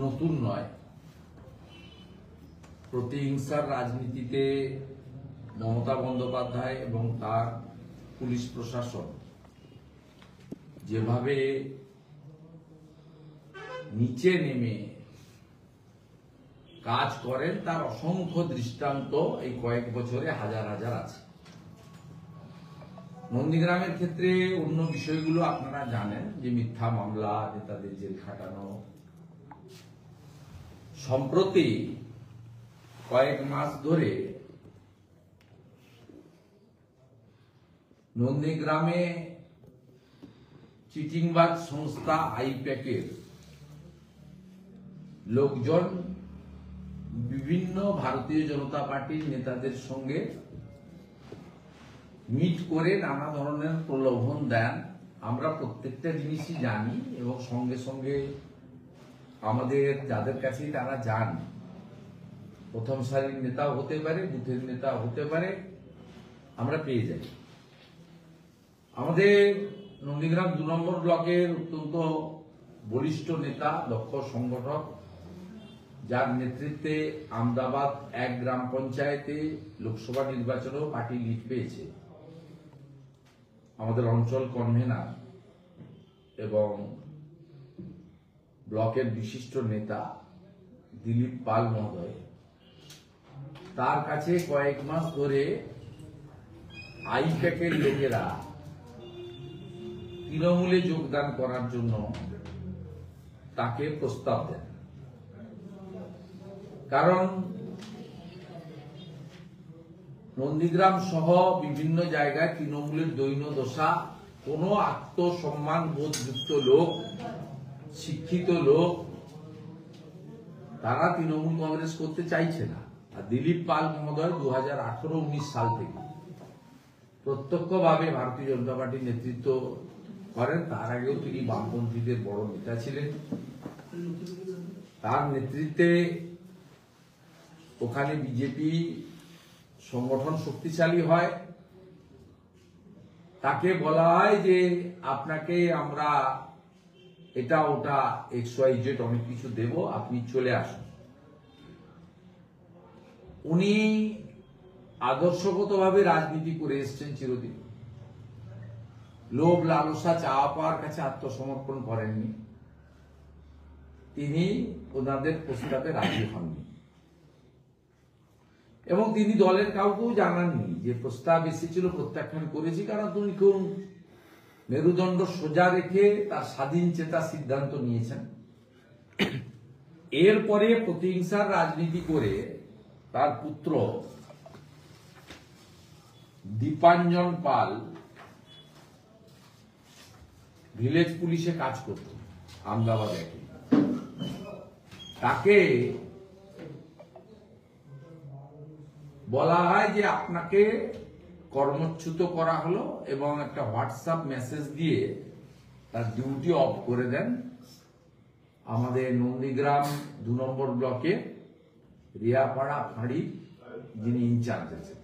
নতুন নয়। প্রতিহিংসার রাজনীতিতে মমতা বন্দ্যোপাধ্যায় এবং তার পুলিশ প্রশাসন যেভাবে নিচে নেমে কাজ করেন তার অসংখ্য দৃষ্টান্ত এই কয়েক বছরে হাজার হাজার আছে। নন্দীগ্রামের ক্ষেত্রে অন্য বিষয়গুলো আপনারা জানেন, যে মিথ্যা মামলা, নেতাদের জেল খাটানো। সম্প্রতি কয়েক মাস ধরে নন্দীগ্রামে চিটিংবাজ সংস্থা আইপ্যাকের লোকজন বিভিন্ন ভারতীয় জনতা পার্টির নেতাদের সঙ্গে মিট করে নানা ধরনের প্রলোভন দেন। আমরা প্রত্যেকটা জিনিসই জানি এবং সঙ্গে সঙ্গে আমাদের যাদের কাছে তারা যান, প্রথম সারির নেতাও হতে পারে, বুথের নেতা হতে পারে, আমরা পেয়ে যাই। আমাদের নন্দীগ্রাম 2 নম্বর ব্লকের অত্যন্ত বলিষ্ঠ নেতা, দক্ষ সংগঠক, যার নেতৃত্বে আমদাবাদ 1 গ্রাম পঞ্চায়েতে লোকসভা নির্বাচনেও পার্টি লিড পেয়েছে, আমাদের অঞ্চল কনভেনার এবং ব্লকের বিশিষ্ট নেতা দিলীপ পাল মহোদয়, তার কাছে কয়েক মাস ধরে আইপ্যাকের লোকেরা তৃণমূলে যোগদান করার জন্য তাকে প্রস্তাব দেন। কারণ নন্দীগ্রাম সহ বিভিন্ন জায়গায় তৃণমূলের দৈন্যদশা, কোনো আত্মসম্মান বোধযুক্ত লোক, শিক্ষিত লোক, তারা তৃণমূল কংগ্রেস করতে চাইছে না। আর দিলীপ পাল মহোদয় 2018-19 সাল থেকে প্রত্যক্ষভাবে ভারতীয় জনতা পার্টির নেতৃত্ব করেন। তার আগেও তিনি বামপন্থীদের বড় নেতা ছিলেন। তার নেতৃত্বে ওখানে বিজেপি সংগঠন শক্তিশালী হয়। তাকে বলা হয় যে আপনাকে আমরা এটা ওটা XYZ অনেক কিছু দেব, আপনি চলে আসুন। উনি আদর্শগতভাবে রাজনীতি করে এসছেন চিরদিন। লোভ লালসা চাওয়া পাওয়ার কাছে আত্মসমর্পণ করেননি। তিনি ওনাদের প্রস্তাবে রাজি হননি এবং তিনি দলের কাউকেও জানাননি যে প্রস্তাব এসেছিল, প্রত্যাখ্যান করেছি। কারণ তিনি কোন মেরুদণ্ড সোজা রেখে তার স্বাধীন চেতা সিদ্ধান্ত নিয়েছেন। এরপরে প্রতিহিংসার রাজনীতি করে তার পুত্র দীপাঞ্জন পাল ভিলেজ পুলিশে কাজ করত আমদাবাদে। তাকে বলা হয় যে আপনাকে কর্মচ্যুত করা হলো এবং একটা হোয়াটসঅ্যাপ মেসেজ দিয়ে তার ডিউটি অফ করে দেন। আমাদের নন্দীগ্রাম 2 নম্বর ব্লকে রিয়াপাড়া ফাঁড়ির যিনি ইনচার্জ আছেন,